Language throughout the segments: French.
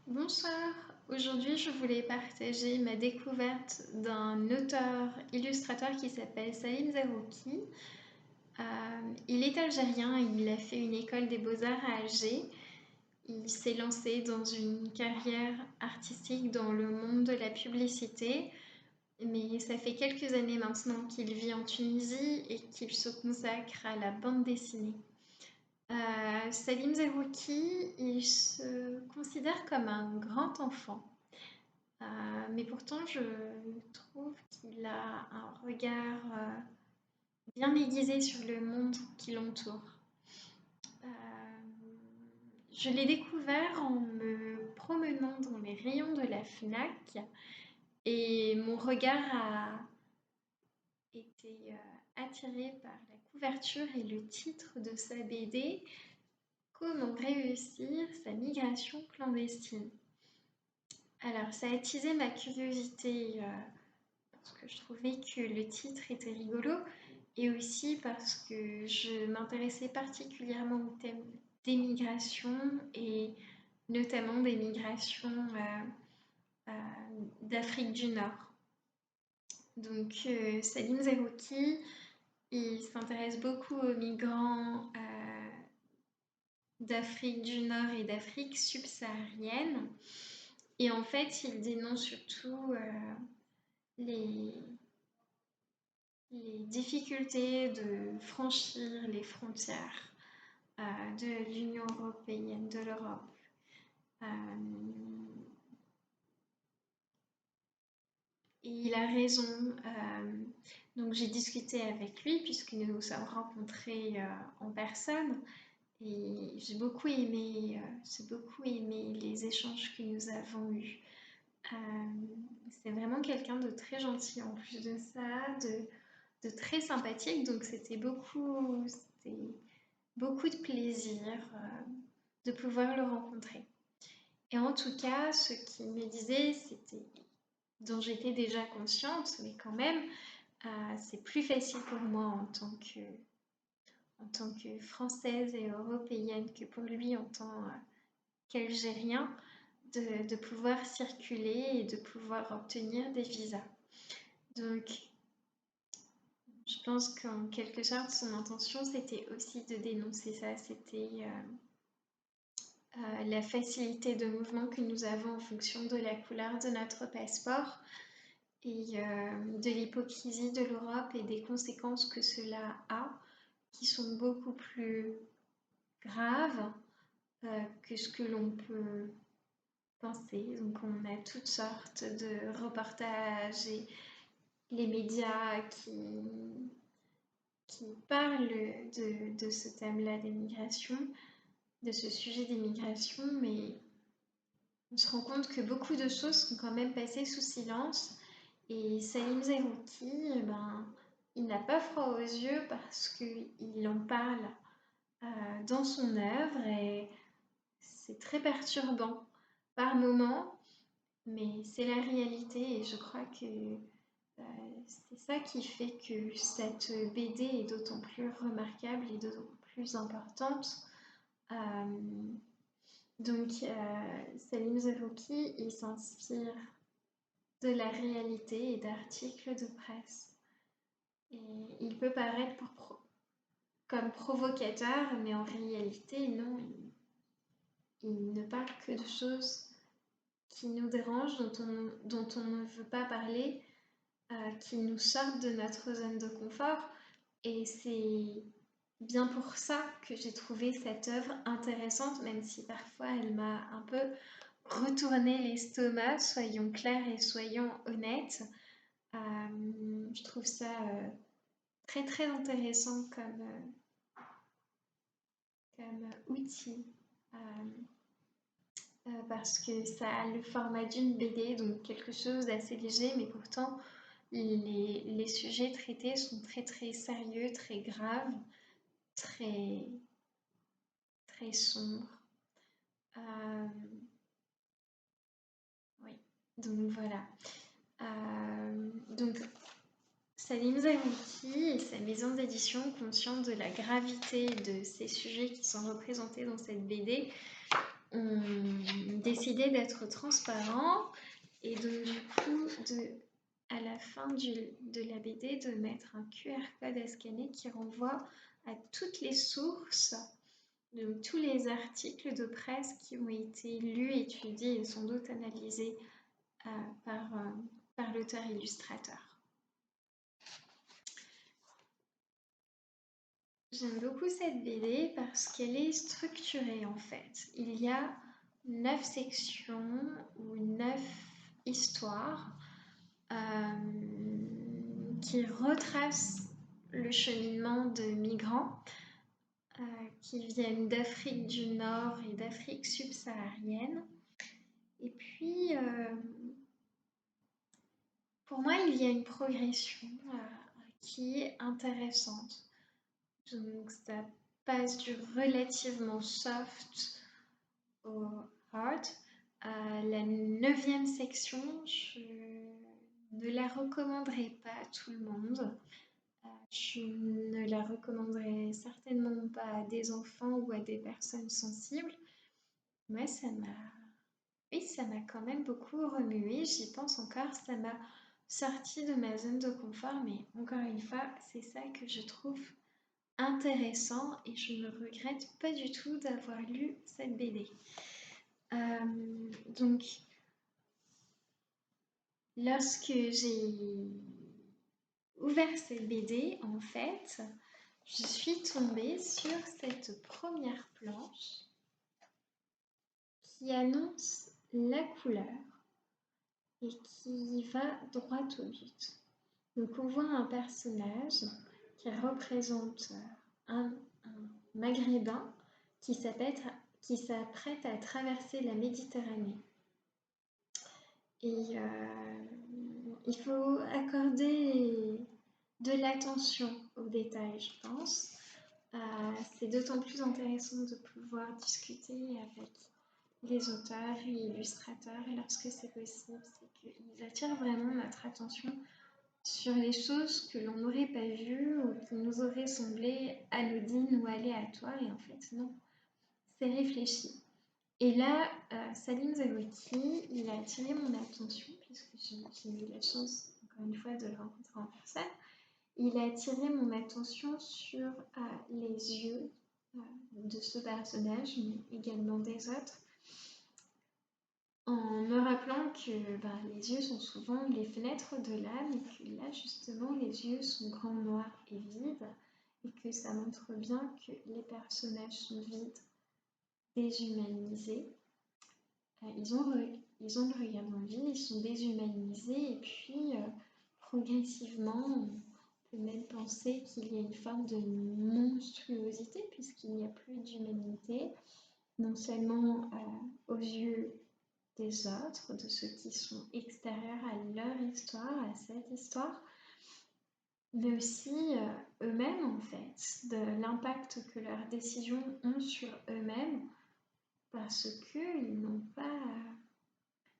Bonsoir, aujourd'hui je voulais partager ma découverte d'un auteur-illustrateur qui s'appelle Salim Zarouki. Il est algérien, il a fait une école des beaux-arts à Alger. Il s'est lancé dans une carrière artistique dans le monde de la publicité, mais ça fait quelques années maintenant qu'il vit en Tunisie et qu'il se consacre à la bande dessinée. Salim Zarouki, il se considère comme un grand enfant. Mais pourtant, je trouve qu'il a un regard bien aiguisé sur le monde qui l'entoure. Euh, je l'ai découvert en me promenant dans les rayons de la FNAC et mon regard a été attiré par la couverture et le titre de sa BD, Comment réussir sa migration clandestine. Alors, ça a attisé ma curiosité parce que je trouvais que le titre était rigolo et aussi parce que je m'intéressais particulièrement au thème des migrations et notamment des migrations d'Afrique du Nord. Donc Salim Zarouki, il s'intéresse beaucoup aux migrants d'Afrique du Nord et d'Afrique subsaharienne. Et en fait, il dénonce surtout les, les difficultés de franchir les frontières de l'Union européenne, de l'Europe. Euh, et il a raison. Donc j'ai discuté avec lui puisque nous nous sommes rencontrés en personne et j'ai beaucoup aimé les échanges que nous avons eus. Euh, c'est vraiment quelqu'un de très gentil en plus de ça, de très sympathique. Donc c'était beaucoup de plaisir de pouvoir le rencontrer. Et en tout cas, ce qu'il me disait, c'était dont j'étais déjà consciente, mais quand même, c'est plus facile pour moi en tant que Française et Européenne que pour lui en tant qu'Algérien de pouvoir circuler et de pouvoir obtenir des visas. Donc, je pense qu'en quelque sorte, son intention, c'était aussi de dénoncer ça. C'était la facilité de mouvement que nous avons en fonction de la couleur de notre passeport et de l'hypocrisie de l'Europe et des conséquences que cela a, qui sont beaucoup plus graves que ce que l'on peut penser. Donc on a toutes sortes de reportages et les médias qui parlent de ce thème-là des migrations, de ce sujet des migrations, mais on se rend compte que beaucoup de choses sont quand même passées sous silence. Et Salim Zarouki, il n'a pas froid aux yeux parce qu'il en parle dans son œuvre et c'est très perturbant par moments, mais c'est la réalité et je crois que c'est ça qui fait que cette BD est d'autant plus remarquable et d'autant plus importante. Euh, donc, Salim Zarouki, il s'inspire de la réalité et d'articles de presse. Et il peut paraître comme provocateur, mais en réalité, non, il ne parle que de choses qui nous dérangent, dont on ne veut pas parler, qui nous sortent de notre zone de confort. Et c'est bien pour ça que j'ai trouvé cette œuvre intéressante, même si parfois elle m'a un peu retourné l'estomac, soyons clairs et soyons honnêtes. Je trouve ça très très intéressant comme outil parce que ça a le format d'une BD, donc quelque chose d'assez léger, mais pourtant les sujets traités sont très très sérieux, très graves, très très sombres. Euh, oui, donc voilà. Donc Salim Zarouki et sa maison d'édition, consciente de la gravité de ces sujets qui sont représentés dans cette BD, ont décidé d'être transparent et donc du coup à la fin de la BD de mettre un QR code à scanner qui renvoie à toutes les sources, donc tous les articles de presse qui ont été lus, étudiés et sans doute analysés par l'auteur-illustrateur. J'aime beaucoup cette BD parce qu'elle est structurée en fait. Il y a 9 sections ou 9 histoires qui retracent le cheminement de migrants qui viennent d'Afrique du Nord et d'Afrique subsaharienne. Et puis, pour moi, il y a une progression qui est intéressante. Donc, ça passe du relativement soft au hard. La 9e section, je ne la recommanderais pas à tout le monde. Je ne la recommanderais certainement pas à des enfants ou à des personnes sensibles. Moi, ça m'a quand même beaucoup remué. J'y pense encore, ça m'a sorti de ma zone de confort. Mais encore une fois, c'est ça que je trouve intéressant et je ne regrette pas du tout d'avoir lu cette BD. Donc, lorsque j'ai ouvert cette BD, en fait, je suis tombée sur cette première planche qui annonce la couleur et qui va droit au but. Donc on voit un personnage qui représente un maghrébin qui s'apprête à traverser la Méditerranée. Et il faut accorder de l'attention aux détails, je pense. C'est d'autant plus intéressant de pouvoir discuter avec les auteurs et illustrateurs lorsque c'est possible, c'est qu'ils attirent vraiment notre attention sur les choses que l'on n'aurait pas vues ou qui nous auraient semblé anodines ou aléatoires, et en fait non, c'est réfléchi. Et là, Salim Zaouati, il a attiré mon attention, puisque j'ai eu la chance, encore une fois, de le rencontrer en personne. Il a attiré mon attention sur les yeux de ce personnage, mais également des autres, en me rappelant que les yeux sont souvent les fenêtres de l'âme et que là, justement, les yeux sont grands, noirs et vides, et que ça montre bien que les personnages sont vides, déshumanisés. Ils ont le regard dans le vide, ils sont déshumanisés, et puis progressivement, on peut même penser qu'il y a une forme de monstruosité puisqu'il n'y a plus d'humanité, non seulement aux yeux des autres, de ceux qui sont extérieurs à leur histoire, à cette histoire, mais aussi eux-mêmes en fait, de l'impact que leurs décisions ont sur eux-mêmes, parce qu'ils n'ont pas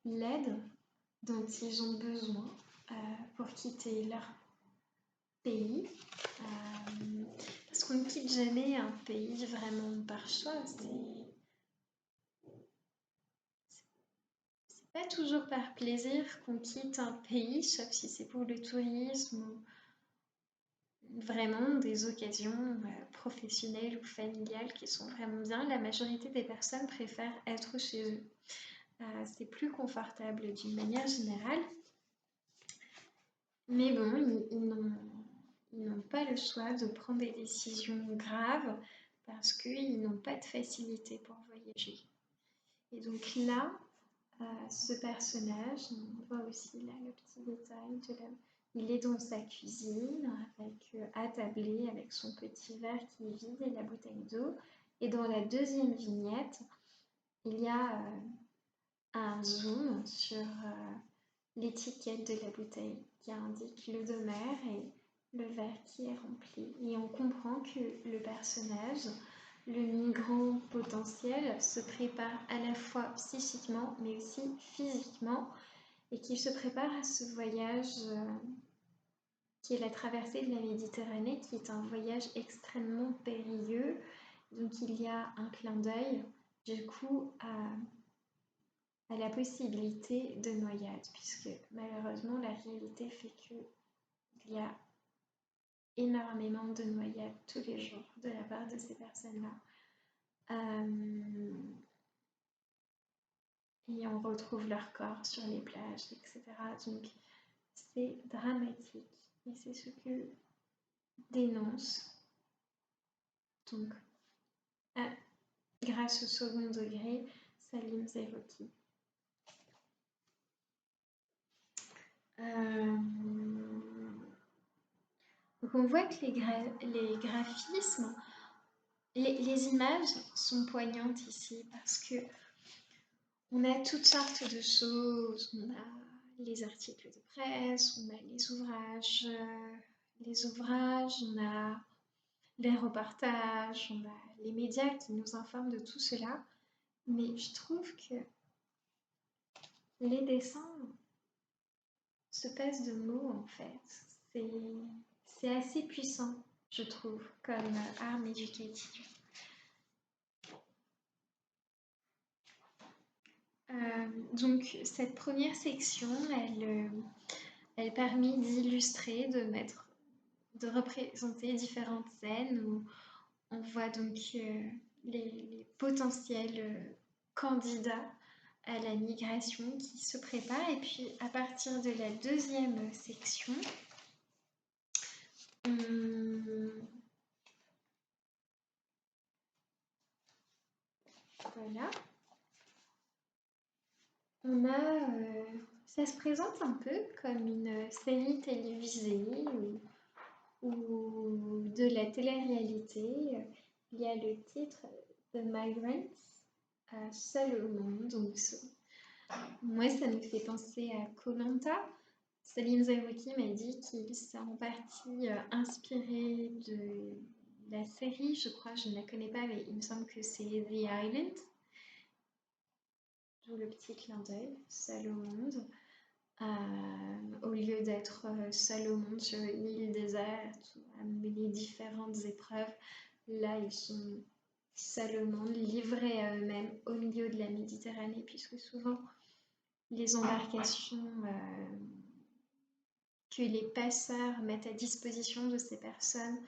l'aide dont ils ont besoin pour quitter leur pays. Parce qu'on ne quitte jamais un pays vraiment par choix. C'est pas toujours par plaisir qu'on quitte un pays, sauf si c'est pour le tourisme ou vraiment des occasions professionnelles ou familiales qui sont vraiment bien. La majorité des personnes préfèrent être chez eux. C'est plus confortable d'une manière générale. Mais bon, ils n'ont pas le choix de prendre des décisions graves parce qu'ils n'ont pas de facilité pour voyager. Et donc là, ce personnage, on voit aussi là le petit détail, il est dans sa cuisine, attablé avec son petit verre qui est vide et la bouteille d'eau. Et dans la deuxième vignette, il y a un zoom sur l'étiquette de la bouteille qui indique l'eau de mer et le verre qui est rempli. Et on comprend que le personnage, le migrant potentiel, se prépare à la fois psychiquement mais aussi physiquement et qu'il se prépare à ce voyage qui est la traversée de la Méditerranée, qui est un voyage extrêmement périlleux. Donc il y a un clin d'œil du coup à la possibilité de noyade, puisque malheureusement la réalité fait qu'il y a énormément de noyades tous les jours de la part de ces personnes-là. Et on retrouve leur corps sur les plages, etc. Donc c'est dramatique et c'est ce que dénonce donc grâce au second degré Salim Zerroukhi. Donc on voit que les graphismes, les images sont poignantes ici parce que on a toutes sortes de choses. On a les articles de presse, on a les ouvrages, on a les reportages, on a les médias qui nous informent de tout cela. Mais je trouve que les dessins se passent de mots en fait. C'est assez puissant, je trouve, comme arme éducative. Donc cette première section, elle permet d'illustrer, de représenter différentes scènes où on voit donc les potentiels candidats à la migration qui se préparent. Et puis à partir de la deuxième section, voilà, on a, ça se présente un peu comme une série télévisée ou de la télé-réalité. Il y a le titre The Migrants, Seul au monde. Donc, moi, ça me fait penser à Koh-Lanta. Salim Zerroukhi m'a dit qu'il s'est en partie inspiré de la série, je crois, je ne la connais pas, mais il me semble que c'est The Island. D'où le petit clin d'œil, Seul au monde. Au lieu d'être seul au monde sur une île déserte, à mener différentes épreuves, là ils sont seuls au monde, livrés à eux-mêmes au milieu de la Méditerranée, puisque souvent les embarcations que les passeurs mettent à disposition de ces personnes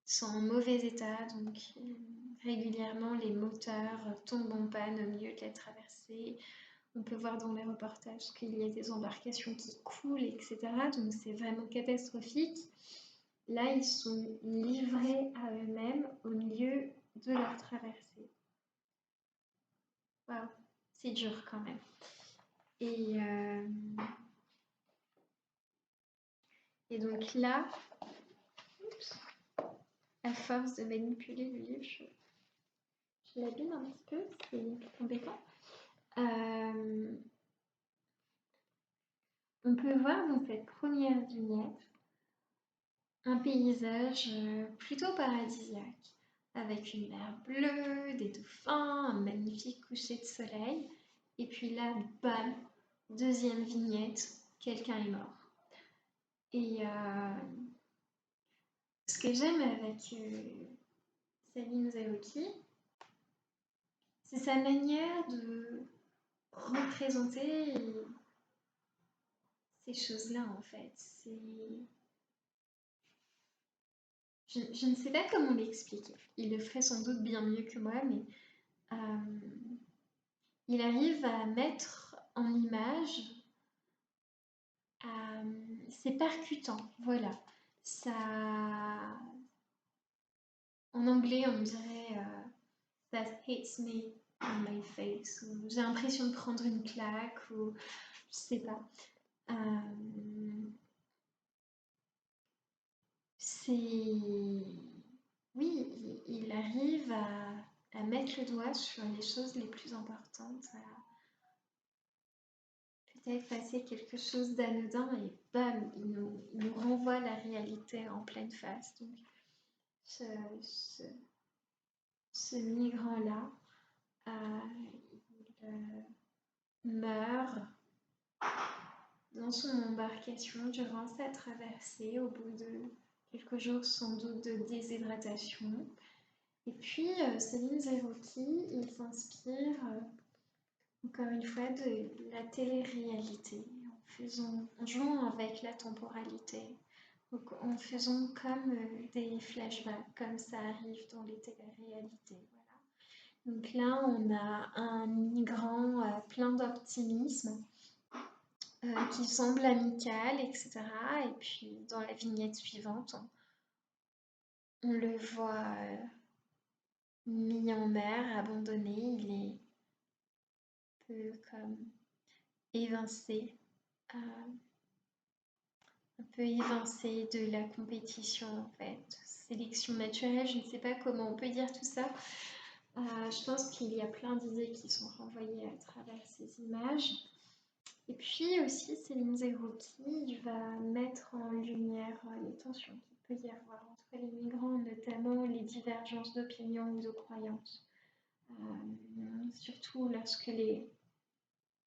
sont en mauvais état, donc régulièrement les moteurs tombent en panne au milieu de la traversée. On peut voir dans les reportages qu'il y a des embarcations qui coulent, etc. Donc c'est vraiment catastrophique. Là, ils sont livrés à eux-mêmes au milieu de leur traversée. Waouh, c'est dur quand même. Et donc là, à force de manipuler le livre, je l'abîme un petit peu, c'est embêtant. On peut voir dans cette première vignette un paysage plutôt paradisiaque, avec une mer bleue, des dauphins, un magnifique coucher de soleil. Et puis là, bam, deuxième vignette, quelqu'un est mort. Et ce que j'aime avec Salim Zerroukhi, c'est sa manière de représenter ces choses-là en fait. Je ne sais pas comment l'expliquer. Il le ferait sans doute bien mieux que moi, mais il arrive à mettre en image. C'est percutant, voilà. Ça, en anglais, on dirait that hits me on my face. Ou j'ai l'impression de prendre une claque, ou je sais pas. Oui, il arrive à mettre le doigt sur les choses les plus importantes, peut-être passer quelque chose d'anodin et bam, il nous renvoie la réalité en pleine face. Donc, ce migrant-là, il meurt dans son embarcation durant sa traversée au bout de quelques jours sans doute de déshydratation. Et puis Salim Zerroukhi, il s'inspire encore une fois, de la télé-réalité, en jouant avec la temporalité, donc en faisant comme des flashbacks, comme ça arrive dans les télé-réalités. Voilà. Donc là, on a un migrant plein d'optimisme qui semble amical, etc. Et puis dans la vignette suivante, on le voit mis en mer, abandonné, il est peu comme évincé, un peu évincé de la compétition en fait, sélection naturelle, je ne sais pas comment on peut dire tout ça. Je pense qu'il y a plein d'idées qui sont renvoyées à travers ces images. Et puis aussi, Céline Zerouki va mettre en lumière les tensions qu'il peut y avoir entre les migrants, notamment les divergences d'opinion ou de croyances, surtout lorsque les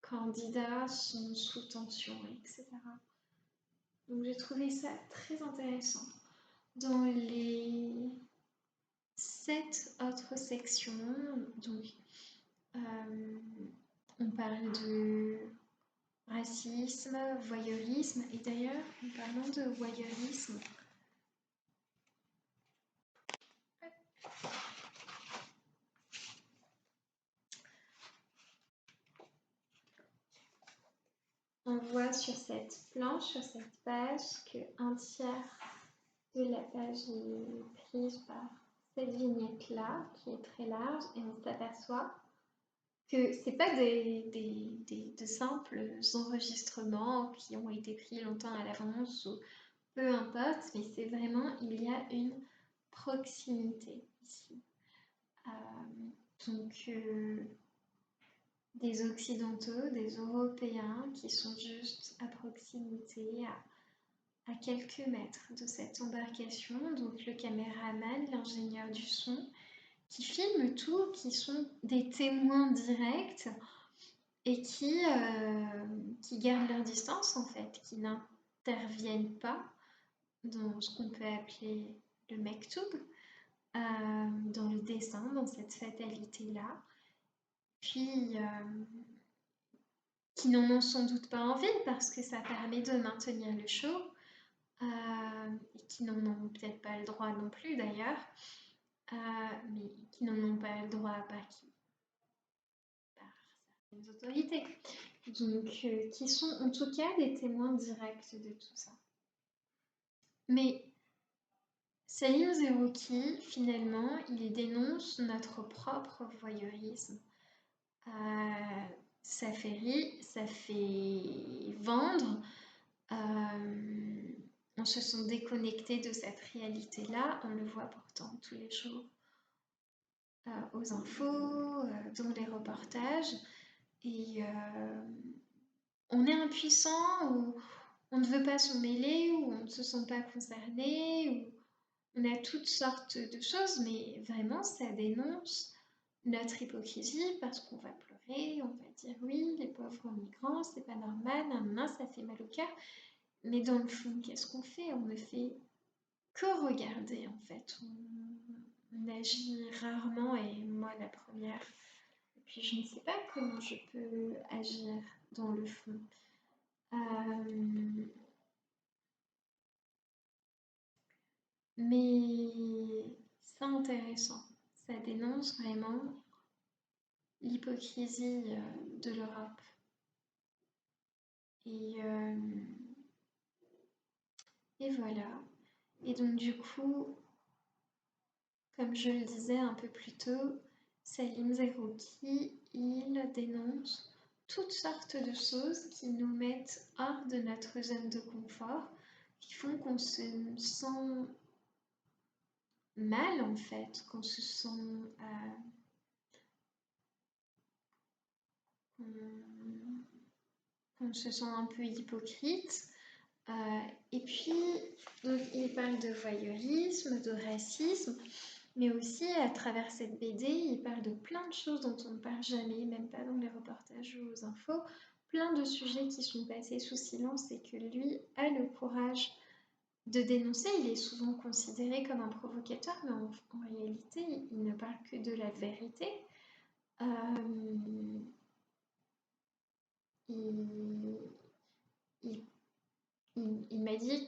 candidats sont sous tension, etc. Donc j'ai trouvé ça très intéressant. Dans les 7 autres sections, donc, on parle de racisme, voyeurisme, et d'ailleurs, en parlant de voyeurisme, on voit sur cette planche, sur cette page, qu'un tiers de la page est prise par cette vignette-là, qui est très large, et on s'aperçoit que ce n'est pas de simples enregistrements qui ont été pris longtemps à l'avance, ou peu importe, mais c'est vraiment, il y a une proximité ici. Donc, des Occidentaux, des Européens qui sont juste à proximité, à quelques mètres de cette embarcation. Donc le caméraman, l'ingénieur du son, qui filment tout, qui sont des témoins directs et qui gardent leur distance en fait, qui n'interviennent pas dans ce qu'on peut appeler le mektoub, dans le dessin, dans cette fatalité-là. Puis qui n'en ont sans doute pas envie parce que ça permet de maintenir le show, et qui n'en ont peut-être pas le droit non plus d'ailleurs, mais qui n'en ont pas le droit par qui? Par certaines autorités. Donc, qui sont en tout cas des témoins directs de tout ça. Mais Salim Zerouki, finalement, il dénonce notre propre voyeurisme. Ça fait rire, ça fait vendre. On se sent déconnecté de cette réalité-là. On le voit pourtant tous les jours aux infos, dans les reportages. Et on est impuissant, ou on ne veut pas s'en mêler, ou on ne se sent pas concerné, ou on a toutes sortes de choses, mais vraiment, ça dénonce notre hypocrisie parce qu'on va pleurer, on va dire oui, les pauvres migrants, c'est pas normal, nan, ça fait mal au cœur. Mais dans le fond, qu'est-ce qu'on fait? On ne fait que regarder en fait. On agit rarement, et moi la première. Et puis je ne sais pas comment je peux agir dans le fond. Mais c'est intéressant. Ça dénonce vraiment l'hypocrisie de l'Europe. Et voilà. Et donc du coup, comme je le disais un peu plus tôt, Salim Zerouki, il dénonce toutes sortes de choses qui nous mettent hors de notre zone de confort, qui font qu'on se sent mal en fait, qu'on se sent un peu hypocrite. Et puis, donc, il parle de voyeurisme, de racisme, mais aussi à travers cette BD, il parle de plein de choses dont on ne parle jamais, même pas dans les reportages ou aux infos, plein de sujets qui sont passés sous silence et que lui a le courage de dénoncer. Il est souvent considéré comme un provocateur, mais en réalité, il ne parle que de la vérité.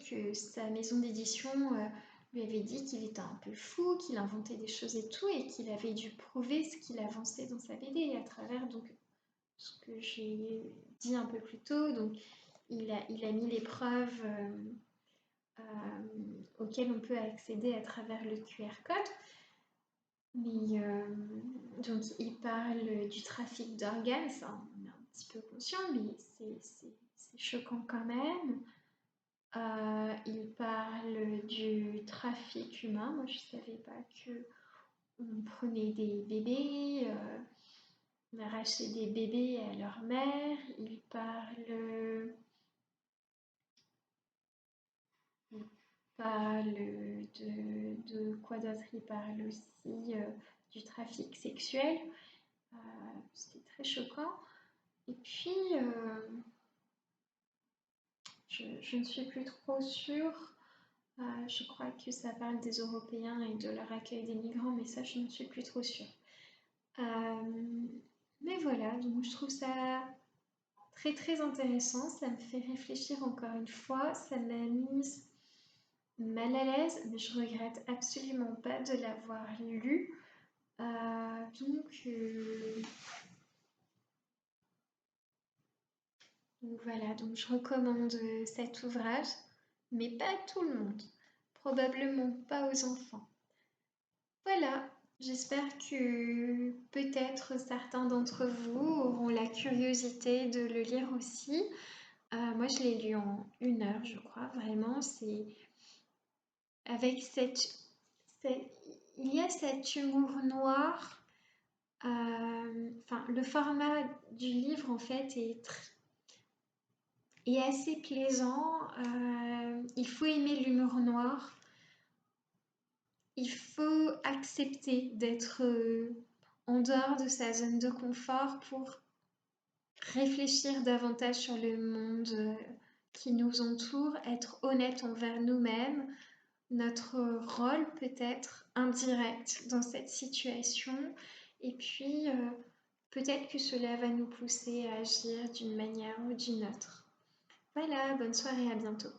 que sa maison d'édition lui avait dit qu'il était un peu fou, qu'il inventait des choses et tout, et qu'il avait dû prouver ce qu'il avançait dans sa BD à travers donc ce que j'ai dit un peu plus tôt. Donc il a mis les preuves auxquelles on peut accéder à travers le QR code. Mais donc il parle du trafic d'organes, ça on est un petit peu conscient, mais c'est choquant quand même. Il parle du trafic humain. Moi, je ne savais pas que on prenait des bébés, on arrachait des bébés à leur mère. Il parle de quoi d'autre? Il parle aussi du trafic sexuel. C'est très choquant. Et puis, je ne suis plus trop sûre. Je crois que ça parle des Européens et de leur accueil des migrants, mais ça, je ne suis plus trop sûre. Mais voilà, donc je trouve ça très très intéressant. Ça me fait réfléchir encore une fois. Ça m'a mise mal à l'aise, mais je regrette absolument pas de l'avoir lu. Donc voilà, donc je recommande cet ouvrage, mais pas à tout le monde, probablement pas aux enfants. Voilà, j'espère que peut-être certains d'entre vous auront la curiosité de le lire aussi. Moi, je l'ai lu en 1 heure, je crois, vraiment. C'est avec il y a cet humour noir. Enfin, le format du livre, en fait, est assez plaisant. Il faut aimer l'humour noir. Il faut accepter d'être en dehors de sa zone de confort pour réfléchir davantage sur le monde qui nous entoure, être honnête envers nous-mêmes, notre rôle peut-être indirect dans cette situation, et puis peut-être que cela va nous pousser à agir d'une manière ou d'une autre. Voilà, bonne soirée, à bientôt.